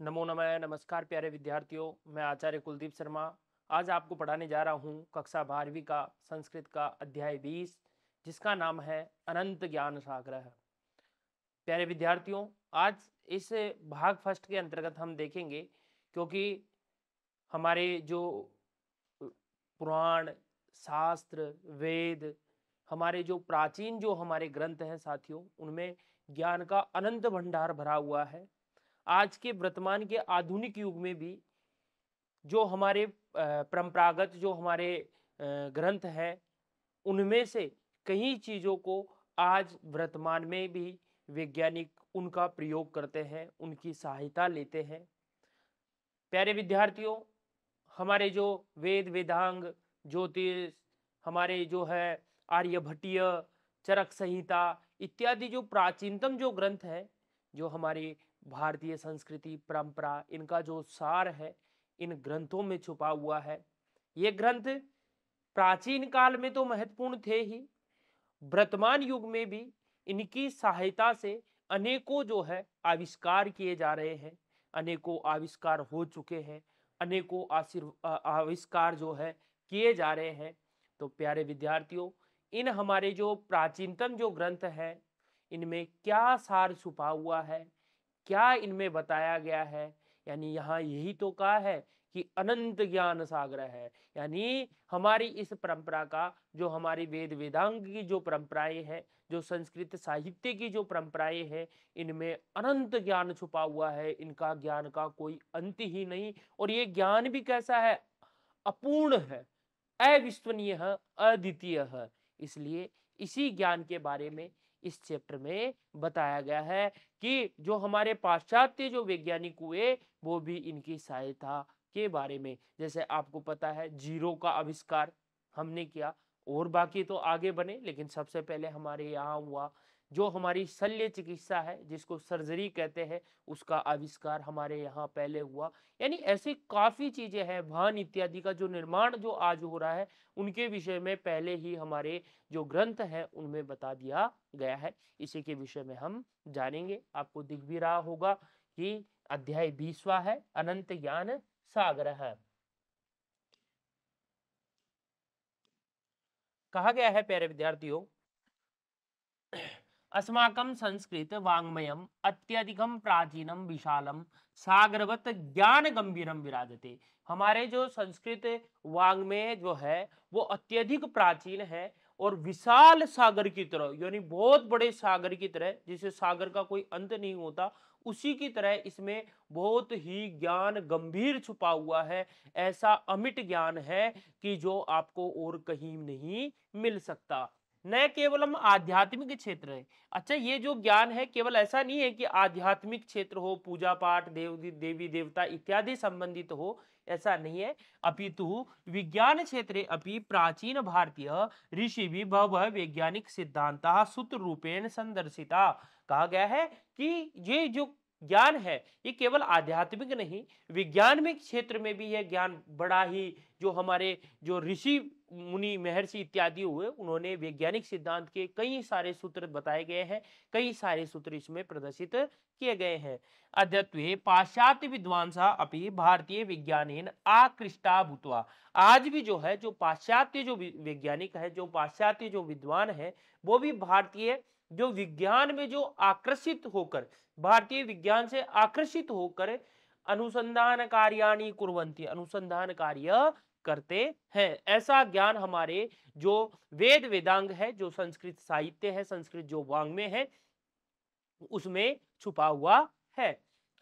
नमो नमः। नमस्कार प्यारे विद्यार्थियों, मैं आचार्य कुलदीप शर्मा आज आपको पढ़ाने जा रहा हूँ कक्षा 12वीं का संस्कृत का अध्याय 20, जिसका नाम है अनंत ज्ञान सागर। प्यारे विद्यार्थियों, आज इस भाग फर्स्ट के अंतर्गत हम देखेंगे, क्योंकि हमारे जो पुराण, शास्त्र, वेद, हमारे जो प्राचीन जो हमारे ग्रंथ हैं साथियों, उनमें ज्ञान का अनंत भंडार भरा हुआ है। आज के वर्तमान के आधुनिक युग में भी जो हमारे परंपरागत जो हमारे ग्रंथ हैं, उनमें से कई चीज़ों को आज वर्तमान में भी वैज्ञानिक उनका प्रयोग करते हैं, उनकी सहायता लेते हैं। प्यारे विद्यार्थियों, हमारे जो वेद वेदांग, ज्योतिष, हमारे जो है आर्यभट्टीय, चरक संहिता इत्यादि जो प्राचीनतम जो ग्रंथ है, जो हमारी भारतीय संस्कृति परंपरा, इनका जो सार है इन ग्रंथों में छुपा हुआ है। ये ग्रंथ प्राचीन काल में तो महत्वपूर्ण थे ही, वर्तमान युग में भी इनकी सहायता से अनेकों जो है आविष्कार किए जा रहे हैं, अनेकों आविष्कार हो चुके हैं, अनेकों आविष्कार जो है किए जा रहे हैं। तो प्यारे विद्यार्थियों, इन हमारे जो प्राचीनतम जो ग्रंथ हैं, इनमें क्या सार छुपा हुआ है, क्या इनमें बताया गया है। यानी यहाँ यही तो कहा है कि अनंत ज्ञान सागर है। यानी हमारी इस परंपरा का, जो हमारी वेद वेदांग की जो परंपराएं हैं, जो संस्कृत साहित्य की जो परंपराएं हैं, इनमें अनंत ज्ञान छुपा हुआ है। इनका ज्ञान का कोई अंत ही नहीं। और ये ज्ञान भी कैसा है? अपूर्ण है, अविश्वनीय है, अद्वितीय है। इसलिए इसी ज्ञान के बारे में इस चैप्टर में बताया गया है कि जो हमारे पाश्चात्य जो वैज्ञानिक हुए, वो भी इनकी सहायता के बारे में, जैसे आपको पता है जीरो का आविष्कार हमने किया, और बाकी तो आगे बने, लेकिन सबसे पहले हमारे यहाँ हुआ। जो हमारी शल्य चिकित्सा है, जिसको सर्जरी कहते हैं, उसका आविष्कार हमारे यहाँ पहले हुआ। यानी ऐसी काफी चीजें हैं, वाहन इत्यादि का जो निर्माण जो आज हो रहा है, उनके विषय में पहले ही हमारे जो ग्रंथ हैं उनमें बता दिया गया है। इसी के विषय में हम जानेंगे। आपको दिख भी रहा होगा कि अध्याय 20वां है, अनंत ज्ञान सागर है। कहा गया है प्यारे विद्यार्थियों, अस्माकं संस्कृत वाङ्मयम् अत्यधिकम प्राचीनम विशालम सागरवत ज्ञान गंभीरम विराजते। हमारे जो संस्कृत वाङ्मय जो है वो अत्यधिक प्राचीन है और विशाल सागर की तरह, यानी बहुत बड़े सागर की तरह, जिसे सागर का कोई अंत नहीं होता, उसी की तरह इसमें बहुत ही ज्ञान गंभीर छुपा हुआ है। ऐसा अमिट ज्ञान है कि जो आपको और कहीं नहीं मिल सकता। न केवलम आध्यात्मिक क्षेत्र है। अच्छा, ये जो ज्ञान है केवल ऐसा नहीं है कि आध्यात्मिक क्षेत्र हो, पूजा पाठ, देवी देवता इत्यादि संबंधित हो, ऐसा नहीं है। अपितु विज्ञान क्षेत्रे अपि प्राचीन भारतीय ऋषि भी बहव वैज्ञानिक सिद्धांत सूत्र रूपेण संदर्शिता। कहा गया है कि ये जो ज्ञान है ये केवल आध्यात्मिक नहीं, विज्ञान क्षेत्र में भी यह ज्ञान बड़ा ही, जो हमारे जो ऋषि मुनि महर्षि इत्यादि हुए, उन्होंने वैज्ञानिक सिद्धांत के कई सारे सूत्र बताए गए हैं, कई सारे सूत्र इसमें प्रदर्शित किए गए हैं। अद्यत्वे पाश्चात्य विद्वांसा अपि भारतीय विज्ञानेन आकृष्टा भूत्वा। आज भी जो है, जो पाश्चात्य जो वैज्ञानिक है, जो पाश्चात्य जो विद्वान है, वो भी भारतीय जो विज्ञान में जो आकर्षित होकर, भारतीय विज्ञान से आकर्षित होकर अनुसंधान कार्याणि कुर्वन्ति, अनुसंधान कार्य करते हैं। ऐसा ज्ञान हमारे जो वेद वेदांग है, जो संस्कृत साहित्य है, संस्कृत जो वाङ्मय है, उसमें छुपा हुआ है।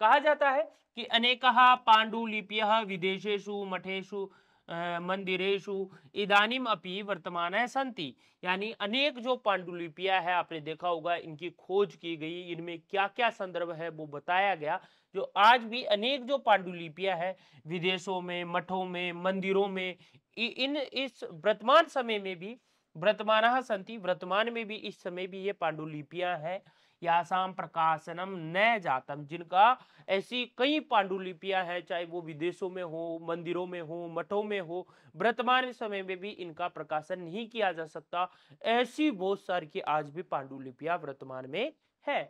कहा जाता है कि अनेकः पांडुलिप्यः विदेशेषु मठेषु मंदिरेषु इदानीम अपि वर्तमानः सन्ति। यानी अनेक जो पांडुलिपियां है, आपने देखा होगा, इनकी खोज की गई, इनमें क्या क्या संदर्भ है वो बताया गया। जो आज भी अनेक जो पांडुलिपियां है, विदेशों में, मठों में, मंदिरों में, इन इस वर्तमान समय में भी, वर्तमानः सन्ति, वर्तमान में भी, इस समय भी ये पांडुलिपियां हैं। यासाम प्रकाशनम न जातम, जिनका ऐसी कई पांडुलिपियां हैं, चाहे वो विदेशों में हो, मंदिरों में हो, मठों में हो, वर्तमान समय में भी इनका प्रकाशन नहीं किया जा सकता। ऐसी बहुत सारी की आज भी पांडुलिपियां वर्तमान में है।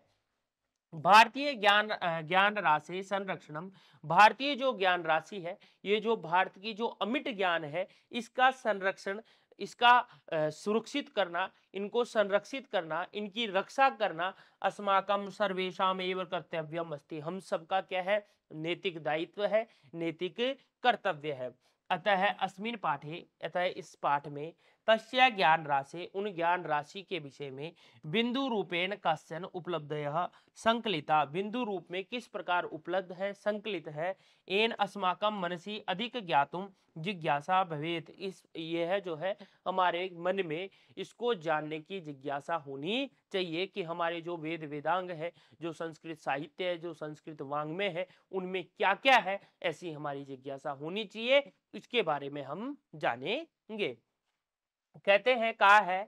भारतीय ज्ञान राशि संरक्षणम, भारतीय जो ज्ञान राशि है, ये जो भारत की जो अमिट ज्ञान है, इसका संरक्षण, इसका सुरक्षित करना, इनको संरक्षित करना, इनकी रक्षा करना अस्माकं सर्वेषाम एव कर्तव्यम अस्ति, हम सबका क्या है, नैतिक दायित्व है, नैतिक कर्तव्य है। अतः अस्मिन् पाठे, अतः इस पाठ में तस्य ज्ञान राशि, उन ज्ञान राशि के विषय में बिंदु रूपेण कश्चन उपलब्धयः संकलिता, बिंदु रूप में किस प्रकार उपलब्ध है, संकलित है, एन अस्माकं मनसि अधिक ज्ञातुम जिज्ञासा भवेत, इस यह जो है हमारे मन में इसको जानने की जिज्ञासा होनी चाहिए कि हमारे जो वेद वेदांग है, जो संस्कृत साहित्य है, जो संस्कृत वाङ्मय है, उनमें क्या क्या है, ऐसी हमारी जिज्ञासा होनी चाहिए, इसके बारे में हम जानेंगे। कहते हैं, कहा है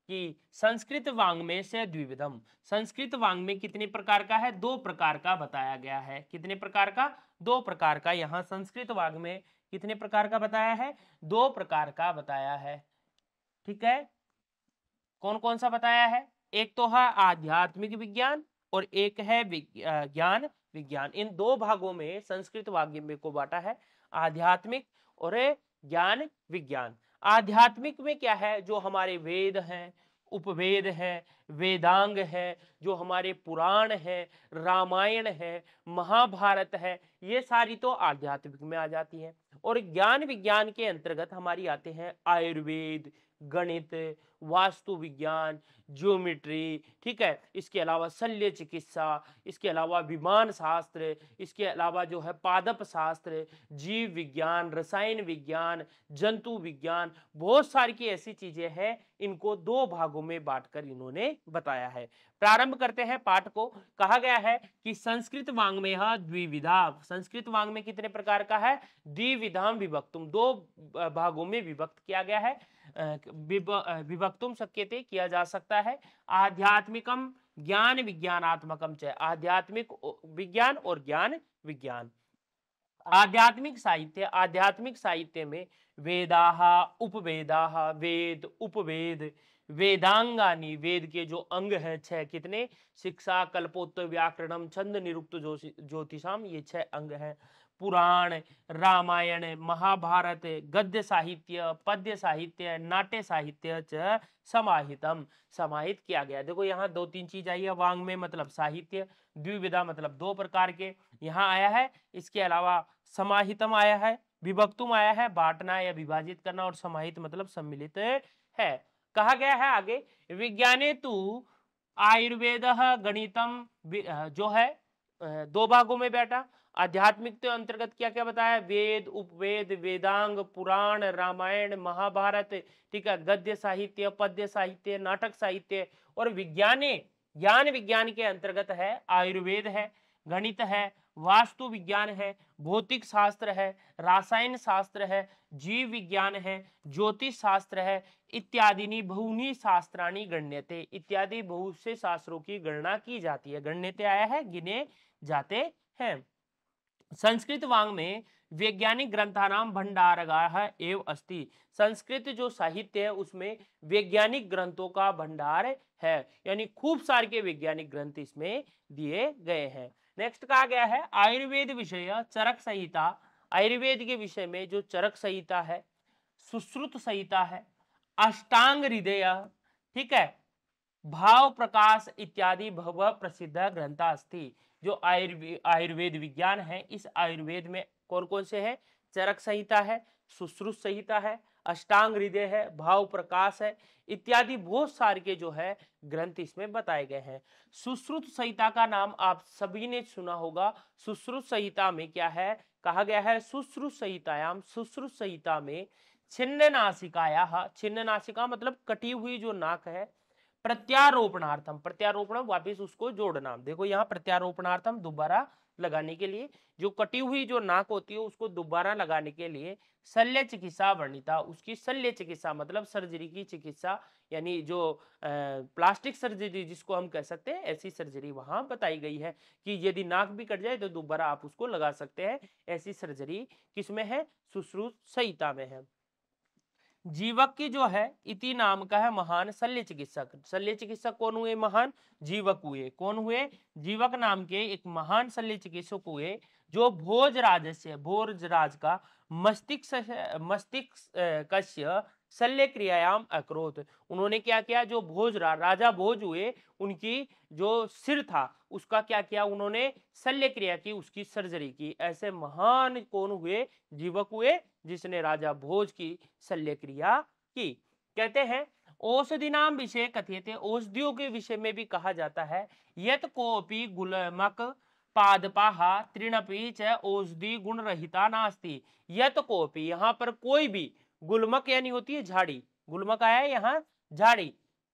कि संस्कृत वाङ्मय से द्विविधम, संस्कृत वाङ्मय कितने प्रकार का है, दो प्रकार का बताया गया है। कितने प्रकार का, दो प्रकार का। यहाँ संस्कृत वाङ्मय कितने प्रकार का बताया है, दो प्रकार का बताया है। ठीक है, कौन कौन सा बताया है, एक तो है आध्यात्मिक विज्ञान और एक है ज्ञान विज्ञान। इन दो भागों में संस्कृत वाङ्मय को बांटा है, आध्यात्मिक और ज्ञान विज्ञान। आध्यात्मिक में क्या है, जो हमारे वेद हैं, उपवेद है, वेदांग है, जो हमारे पुराण है, रामायण है, महाभारत है, ये सारी तो आध्यात्मिक में आ जाती है। और ज्ञान विज्ञान के अंतर्गत हमारी आते हैं आयुर्वेद, गणित, वास्तु विज्ञान, ज्योमेट्री, ठीक है, इसके अलावा शल्य चिकित्सा, इसके अलावा विमान शास्त्र, इसके अलावा जो है पादप शास्त्र, जीव विज्ञान, रसायन विज्ञान, जंतु विज्ञान, बहुत सारी की ऐसी चीजें हैं, इनको दो भागों में बांटकर इन्होंने बताया है। प्रारंभ करते हैं पाठ को। कहा गया है कि संस्कृत वाङ्मय द्विविधा, संस्कृत वाङ्मय कितने प्रकार का है, द्विविधाम विभक्तुम, दो भागों में विभक्त किया गया है, विभक्तुम शक्यते, किया जा सकता है। आध्यात्मिकम ज्ञान विज्ञानात्मकम च, आध्यात्मिक विज्ञान और ज्ञान विज्ञान। आध्यात्मिक साहित्य, आध्यात्मिक साहित्य में वेदाः, उपवेदाः, वेद, उपवेद, वेदांगानी, वेद के जो अंग हैं छह, कितने, शिक्षा, कल्पोत्तर, व्याकरणम, छंद, निरुक्त, ज्योतिषाम, ये छह अंग हैं। पुराण, रामायण, महाभारत, गद्य साहित्य, पद्य साहित्य, नाट्य साहित्य च समाहितम, समाहित किया गया। देखो यहाँ दो तीन चीज आई है, वाङ्मय मतलब साहित्य, द्विविधा मतलब दो प्रकार के, यहाँ आया है। इसके अलावा समाहितम आया है, विभक्तुम आया है, बांटना या विभाजित करना, और समाहित मतलब सम्मिलित है। कहा गया है आगे, विज्ञाने तु आयुर्वेद गणितम, जो है दो भागों में बैठा। आध्यात्मिक के अंतर्गत क्या क्या बताया, वेद, उपवेद, वेदांग, पुराण, रामायण, महाभारत, ठीक है, गद्य साहित्य, पद्य साहित्य, नाटक साहित्य। और विज्ञाने, ज्ञान विज्ञान के अंतर्गत है आयुर्वेद है, गणित है, वास्तु विज्ञान है, भौतिक शास्त्र है, रासायन शास्त्र है, जीव विज्ञान है, ज्योतिष शास्त्र है, इत्यादि बहुनी शास्त्राणी गण्यते, इत्यादि बहुत से शास्त्रों की गणना की जाती है। गण्यते आया है, गिने जाते हैं। संस्कृत वाङ्मय वैज्ञानिक ग्रंथानाम भंडारगाह एव अस्ति, संस्कृत जो साहित्य है उसमें वैज्ञानिक ग्रंथों का भंडार है, यानी खूब सारे के वैज्ञानिक ग्रंथ इसमें दिए गए हैं। नेक्स्ट कहा गया है आयुर्वेद विषय चरक संहिता, आयुर्वेद के विषय में जो चरक संहिता है, सुश्रुत संहिता है, अष्टांग हृदय, ठीक है, भाव प्रकाश इत्यादि भव प्रसिद्ध ग्रंथा अस्ति। जो आयुर्वेद विज्ञान है, इस आयुर्वेद में कौन कौन से हैं, चरक संहिता है, सुश्रुत संहिता है, अष्टांग हृदय है, भाव प्रकाश है, इत्यादि बहुत सारे के जो है ग्रंथ इसमें बताए गए हैं। सुश्रुत संहिता का नाम आप सभी ने सुना होगा। सुश्रुत संहिता में क्या है, कहा गया है सुश्रुत संहितायाम, सुश्रुत संहिता में छिन्न नासिकाया, छिन्न नासिका मतलब कटी हुई जो नाक है, प्रत्यारोपणार्थम, प्रत्यारोपण वापिस उसको जोड़ना। देखो यहाँ प्रत्यारोपणार्थम दोबारा लगाने के लिए, जो कटी हुई जो नाक होती है उसको दोबारा लगाने के लिए शल्य चिकित्सा वर्णिता, उसकी शल्य चिकित्सा मतलब सर्जरी की चिकित्सा, यानी जो प्लास्टिक सर्जरी जिसको हम कह सकते हैं, ऐसी सर्जरी वहां बताई गई है कि यदि नाक भी कट जाए तो दोबारा आप उसको लगा सकते हैं। ऐसी सर्जरी किसमें है, सुश्रुत संहिता में है। जीवक की जो है इति नाम का है महान शल्य चिकित्सक। शल्य चिकित्सक कौन हुए? महान जीवक हुए। कौन हुए? जीवक नाम के एक महान शल्य चिकित्सक हुए, जो भोजराज का मस्तिष्क शल्य क्रियायाम अकरोत। उन्होंने क्या किया? जो राजा भोज हुए, उनकी जो सिर था उसका क्या किया? उन्होंने शल्य क्रिया की, उसकी सर्जरी की। ऐसे महान कौन हुए? जीवक हुए, जिसने राजा भोज की शल्य क्रिया की। कहते हैं औषधि नाम विषय कथित, औषधियों के विषय में भी कहा जाता है। यत कोपी गुल्मक पादपाहा तृणपि च औषधि गुण रहिता नास्ति। यत कोपी, यहाँ पर कोई भी, गुल्मक यानी होती है झाड़ी, गुल्मक आया है यहाँ झाड़ी,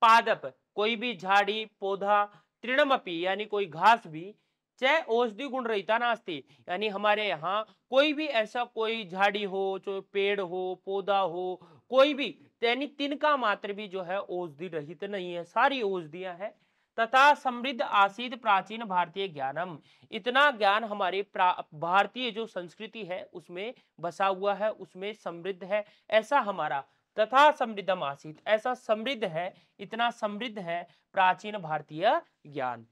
पादप कोई भी झाड़ी पौधा, तृणमपि यानी कोई घास भी, चाहे औषधि गुण रहता नास्ती यानी हमारे यहाँ कोई भी ऐसा कोई झाड़ी हो, जो पेड़ हो, पौधा हो, कोई भी यानी तिनका मात्र भी जो है औषधि रहित नहीं है, सारी औषधियां हैं। तथा समृद्ध आसीद प्राचीन भारतीय ज्ञानम, इतना ज्ञान हमारे भारतीय जो संस्कृति है उसमें बसा हुआ है, उसमें समृद्ध है। ऐसा हमारा तथा समृद्धम आसीत, ऐसा समृद्ध है, इतना समृद्ध है प्राचीन भारतीय ज्ञान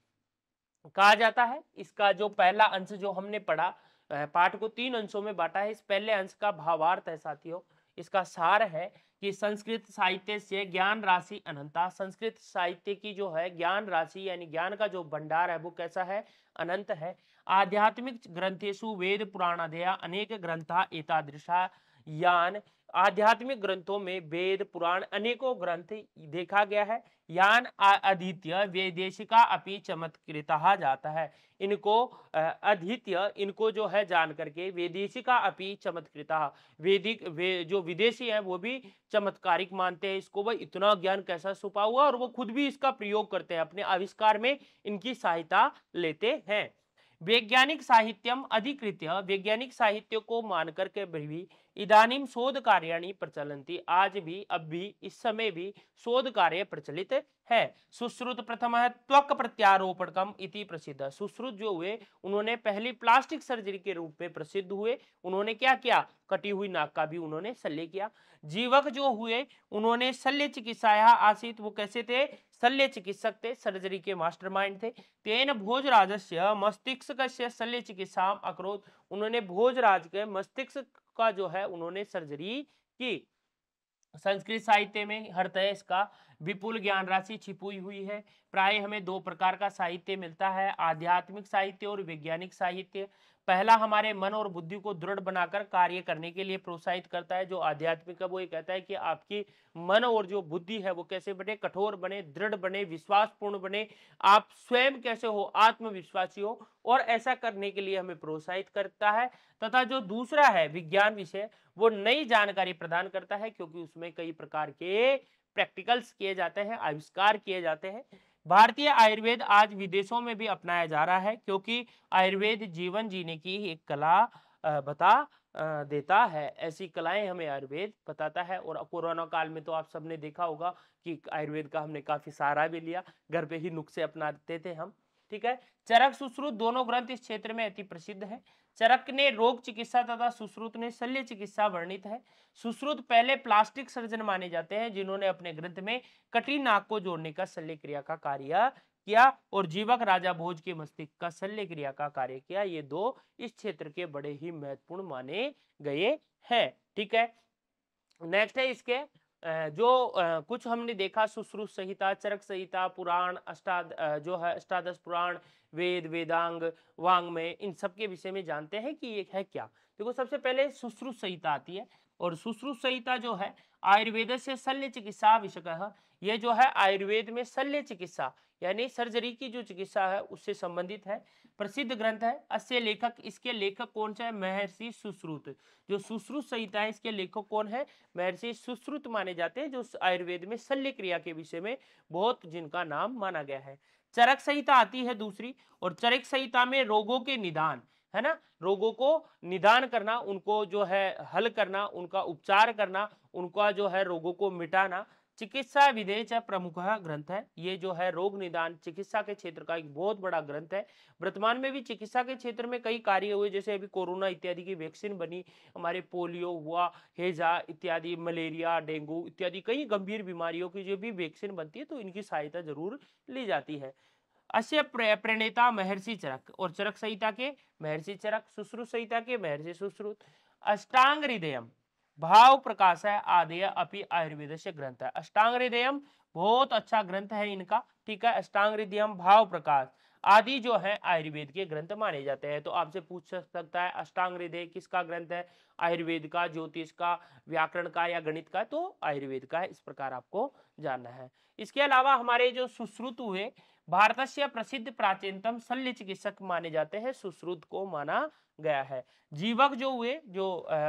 कहा जाता है। इसका जो पहला अंश जो हमने पढ़ा, पाठ को 3 अंशों में बांटा है। इस पहले अंश का भावार्थ है साथियों, इसका सार है कि संस्कृत साहित्य से ज्ञान राशि अनंता, संस्कृत साहित्य की जो है ज्ञान राशि यानी ज्ञान का जो भंडार है वो कैसा है? अनंत है। आध्यात्मिक ग्रंथेषु वेद पुराणादया अनेक ग्रंथा एतादृशा यान, आध्यात्मिक ग्रंथों में वेद पुराण अनेकों ग्रंथ देखा गया है। यान अधीत्य वेदेशिका अपि चमत्कृता जाता है, इनको अधीत्य, इनको जो है जान करके, वेदेशिका अपि चमत्कृता, जो विदेशी हैं वो भी चमत्कारिक मानते हैं इसको। भाई इतना ज्ञान कैसा छुपा हुआ, और वो खुद भी इसका प्रयोग करते हैं, अपने आविष्कार में इनकी सहायता लेते हैं। वैज्ञानिक साहित्यम अधिकृत्य, वैज्ञानिक साहित्य को मानकर के भी इदानीम शोध कार्याणि प्रचलन्ति, आज भी, अब भी, इस समय भी शोध कार्य प्रचलित है। सुश्रुत प्रथम त्वक प्रत्यारोपणकम इति प्रसिद्ध, सुश्रुत जो हुए उन्होंने पहली प्लास्टिक सर्जरी के रूप में प्रसिद्ध हुए। उन्होंने क्या किया? कटी हुई नाक का भी उन्होंने शल्य किया। जीवक जो हुए उन्होंने शल्य चिकित्साया आसीत, वो कैसे थे? शल्य चिकित्सक थे, सर्जरी के मास्टरमाइंड थे। तेन भोजराजस्य मस्तिष्कस्य शल्य चिकित्सा अकरोत, उन्होंने भोजराज के मस्तिष्क का जो है उन्होंने सर्जरी की। संस्कृत साहित्य में हर तरह इसका विपुल ज्ञान राशि छिपी हुई है। प्राय हमें 2 प्रकार का साहित्य मिलता है, आध्यात्मिक साहित्य और वैज्ञानिक साहित्य। पहला हमारे मन और बुद्धि को दृढ़ बनाकर कार्य करने के लिए प्रोत्साहित करता है। जो आध्यात्मिक है वो ये कहता है कि आपकी मन और जो बुद्धि है वो कैसे बने? कठोर बने, दृढ़ बने, विश्वासपूर्ण बने, आप स्वयं कैसे हो? आत्मविश्वासी हो, और ऐसा करने के लिए हमें प्रोत्साहित करता है। तथा जो दूसरा है विज्ञान विषय, वो नई जानकारी प्रदान करता है, क्योंकि उसमें कई प्रकार के प्रैक्टिकल्स किए जाते हैं, आविष्कार किए जाते हैं। भारतीय आयुर्वेद आज विदेशों में भी अपनाया जा रहा है, क्योंकि आयुर्वेद जीवन जीने की एक कला बता देता है। ऐसी कलाएं हमें आयुर्वेद बताता है। और कोरोना काल में तो आप सबने देखा होगा कि आयुर्वेद का हमने काफी सहारा भी लिया, घर पे ही नुस्खे अपनाते थे हम। ठीक है। चरक सुश्रुत दोनों ग्रंथ इस क्षेत्र में अति प्रसिद्ध है। चरक ने रोग चिकित्सा तथा सुश्रुत ने शल्य चिकित्सा वर्णित है। सुश्रुत पहले प्लास्टिक सर्जन माने जाते हैं, जिन्होंने अपने ग्रंथ में कटी नाक को जोड़ने का शल्य क्रिया का कार्य किया, और जीवक राजा भोज के मस्तिष्क का शल्य क्रिया का कार्य किया। ये 2 इस क्षेत्र के बड़े ही महत्वपूर्ण माने गए हैं। ठीक है। नेक्स्ट है इसके जो कुछ हमने देखा, सुश्रुत संहिता, चरक संहिता, पुराण, जो है अष्टादश पुराण, वेद, वेदांग, वांग्मय, इन सब के विषय में जानते हैं कि ये है क्या। देखो सबसे पहले सुश्रुत संहिता आती है, और सुश्रुत संहिता जो है आयुर्वेद से शल्य चिकित्सा विषय, ये जो है आयुर्वेद में शल्य चिकित्सा यानी सर्जरी की जो चिकित्सा है उससे संबंधित है। प्रसिद्ध ग्रंथ है। अस्य लेखक, इसके लेखक कौन सा है? महर्षि सुश्रुत। जो सुश्रुत संहिता है इसके लेखक कौन है? महर्षि सुश्रुत माने जाते हैं, जो आयुर्वेद में शल्य क्रिया के विषय में बहुत जिनका नाम माना गया है। चरक संहिता आती है दूसरी, और चरक संहिता में रोगों के निदान, है ना, रोगों को निदान करना, उनको जो है हल करना, उनका उपचार करना, उनका जो है रोगों को मिटाना, चिकित्सा विधेय च प्रमुख ग्रंथ है। ये जो है रोग निदान चिकित्सा के क्षेत्र का एक बहुत बड़ा ग्रंथ है। वर्तमान में भी चिकित्सा के क्षेत्र में कई कार्य हुए, जैसे अभी कोरोना इत्यादि की वैक्सीन बनी, हमारे पोलियो हुआ, हैजा इत्यादि, मलेरिया, डेंगू इत्यादि कई गंभीर बीमारियों की जो भी वैक्सीन बनती है तो इनकी सहायता जरूर ली जाती है। अस्य प्रणेता महर्षि चरक, और चरक संहिता के महर्षि चरक, सुश्रुत संहिता के महर्षि सुश्रुत। अष्टांग हृदयम भाव प्रकाश है आदेय अपि आयुर्वेद से ग्रंथ है। अष्टांग हृदयम बहुत अच्छा ग्रंथ है इनका, ठीक है। अष्टांग हृदयम, भाव प्रकाश आदि जो है आयुर्वेद के ग्रंथ माने जाते हैं। तो आपसे पूछ सकता है अष्टांग हृदय किसका ग्रंथ है, आयुर्वेद का, ज्योतिष का, व्याकरण का या गणित का, तो आयुर्वेद का है। इस प्रकार आपको जानना है। इसके अलावा हमारे जो सुश्रुत हुए, भारत से प्रसिद्ध प्राचीनतम शल्य चिकित्सक माने जाते हैं, सुश्रुत को माना गया है। जीवक जो हुए, जो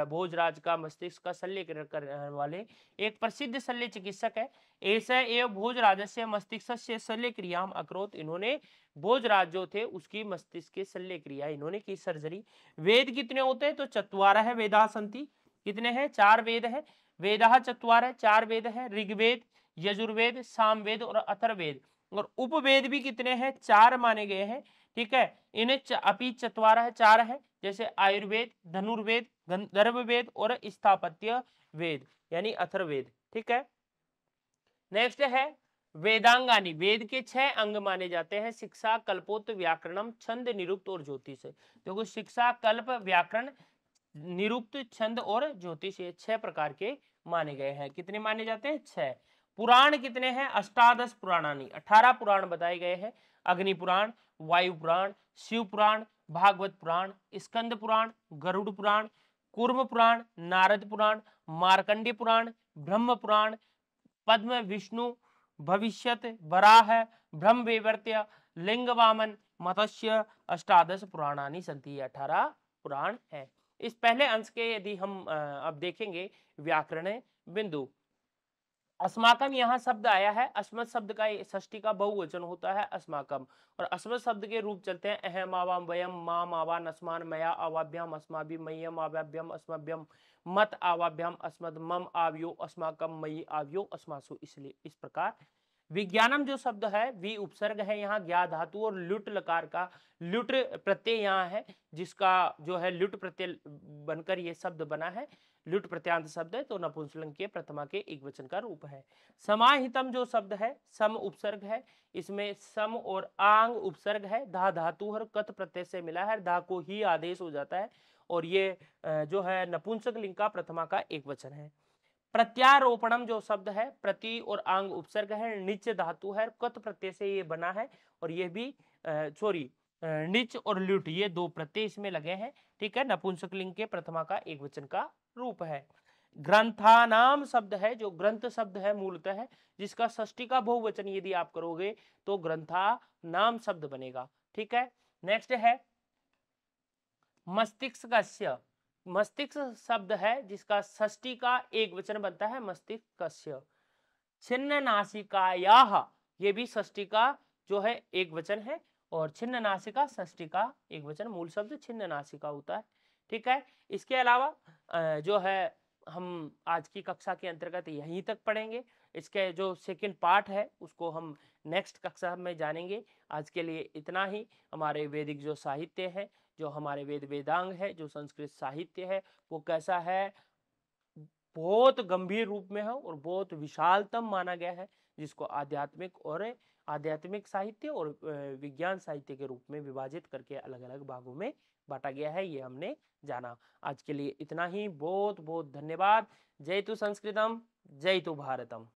भोजराज का मस्तिष्क का शल्य करने वाले एक प्रसिद्ध शल्य चिकित्सक है। ऐसा एवं भोजराजस्य मस्तिष्क से शल्य क्रियाम अकरोत, इन्होंने भोजराज जो थे उसकी मस्तिष्क की शल्य क्रिया इन्होंने की, सर्जरी। वेद कितने होते हैं, तो चत्वार है वेदा संति, कितने हैं, 4 वेद है। वेदा चत्वार है, 4 वेद है, ऋग्वेद, यजुर्वेद, सामवेद और अथर्ववेद। और उपवेद भी कितने हैं, 4 माने गए हैं, ठीक है। इन्हें अपि चत्वार है, 4 है, जैसे आयुर्वेद, धनुर्वेद, गंधर्व वेद और स्थापत्य वेद यानी अथर्ववेद, ठीक है। नेक्स्ट है वेदांगानी, वेद के 6 अंग माने जाते हैं, शिक्षा, कल्पोक्त, व्याकरणम, छंद, निरुक्त और ज्योतिष। देखो शिक्षा, कल्प, व्याकरण, निरुक्त, छंद और ज्योतिष, ये 6 प्रकार के माने गए हैं। कितने माने जाते हैं, 6। पुराण कितने हैं, अष्टादश पुराणानी, 18 पुराण बताए गए हैं। अग्नि पुराण, वायु पुराण, शिव पुराण, भागवत पुराण, स्कंद पुराण, गरुड़ पुराण, कूर्म पुराण, नारद पुराण, मार्कंडी पुराण, ब्रह्म पुराण, पद्म, विष्णु, भविष्यत, वराह, ब्रह्म वैवर्त्य, लिंग वामन, मत्स्य, अष्टादश पुराणानि सन्ति, 18 पुराण है। इस पहले अंश के यदि हम अब देखेंगे व्याकरण बिंदु, अस्माकम यहाँ शब्द आया है, अस्मत् शब्द का षष्ठी का बहुवचन होता है अस्माकम, और अस्मत् शब्द के रूप चलते हैं अहम, आवाम, वयम, माम, आवान, अस्मान, मया, आवाभ्याम, अस्माभि, मह्यम, आवाभ्याम, अस्मभ्यम, मत, आवाभ्याम, अस्मद, मम, आव्यो, अस्माकम, मयि, आव्यो, अस्मासु। इसलिए इस प्रकार विज्ञानम जो शब्द है वी उपसर्ग है यहाँ ज्ञा धातु, और लुट लकार का लुट प्रत्यय यहाँ है, जिसका जो है लुट प्रत्यय बनकर ये शब्द बना है। लुट प्रत्यांत शब्द है तो नपुंसकलिंग के प्रथमा के एक वचन का रूप है। समाहितम जो शब्द है सम उपसर्ग है, इसमें सम और आंग उपसर्ग है, धा धातु और कत प्रत्यय से मिला है, धा को ही आदेश हो जाता है, और ये जो है नपुंसकलिंग का प्रथमा का एक वचन है। प्रत्यारोपणम जो शब्द है प्रति और आंग उपसर्ग है, निच धातु है, कत प्रत्यय से ये बना है, और ये भी निच और लुट ये 2 प्रत्यय इसमें लगे हैं, ठीक है। नपुंसकलिंग के प्रथमा का एक वचन का रूप है। ग्रंथानाम शब्द है, जो ग्रंथ शब्द है मूलतः है, जिसका षष्ठी का बहुवचन यदि आप करोगे तो ग्रंथा नाम शब्द बनेगा, ठीक है। नेक्स्ट है मस्तिष्कस्य, मस्तिष्क शब्द है जिसका षष्ठी का एक वचन बनता है मस्तिष्कस्य। छिन्न नासिकायाः, ये भी षष्ठी का जो है एक वचन है, और छिन्न नासिका षष्ठी का एक वचन, मूल शब्द छिन्न नासिका होता है, ठीक है। इसके अलावा जो है हम आज की कक्षा के अंतर्गत यहीं तक पढ़ेंगे, इसके जो सेकंड पार्ट है उसको हम नेक्स्ट कक्षा में जानेंगे। आज के लिए इतना ही। हमारे वैदिक जो साहित्य है, जो हमारे वेद वेदांग है, जो संस्कृत साहित्य है, वो कैसा है, बहुत गंभीर रूप में है और बहुत विशालतम माना गया है, जिसको आध्यात्मिक साहित्य और विज्ञान साहित्य के रूप में विभाजित करके अलग अलग भागों में बांटा गया है, ये हमने जाना। आज के लिए इतना ही। बहुत बहुत धन्यवाद। जय तु संस्कृतम, जय तु भारतम।